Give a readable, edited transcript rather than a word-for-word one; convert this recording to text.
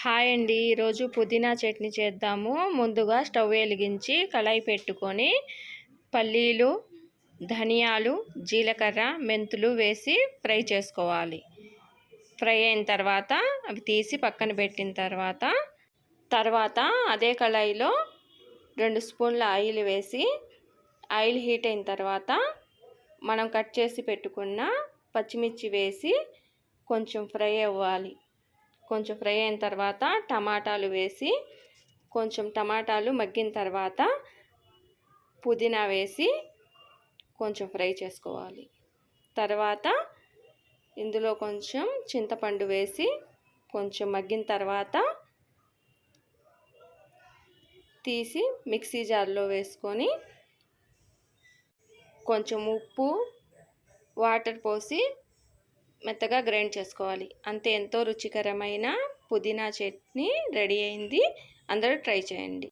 Hi అండి, ఈరోజు పుదీనా చట్నీ చేద్దాము. ముందుగా స్టవ్ వెలిగించి కళాయి పెట్టుకొని పల్లీలు, ధనియాలు, జీలకర్ర, మెంతులు వేసి ఫ్రై చేసుకోవాలి. ఫ్రై అయిన తర్వాత అవి తీసి పక్కన పెట్టిన తర్వాత అదే కళాయిలో 2 స్పూన్ల ఆయిల్ వేసి ఆయిల్ హీట్ అయిన తర్వాత మనం కట్ చేసి పెట్టుకున్న పచ్చిమిర్చి వేసి కొంచెం ఫ్రై అవ్వాలి. కొంచెం ఫ్రై అయిన తర్వాత టమాటాలు వేసి కొంచెం టమాటాలు మగ్గిన తర్వాత పుదీనా వేసి కొంచెం ఫ్రై చేసుకోవాలి. తర్వాత ఇందులో కొంచెం చింతపండు వేసి కొంచెం మగ్గిన తర్వాత తీసి మిక్సీ జార్లో వేసుకొని కొంచెం ఉప్పు, వాటర్ పోసి మెత్తగా గ్రైండ్ చేసుకోవాలి. అంతే, ఎంతో రుచికరమైన పుదీనా చట్నీ రెడీ అయింది. అందరూ ట్రై చేయండి.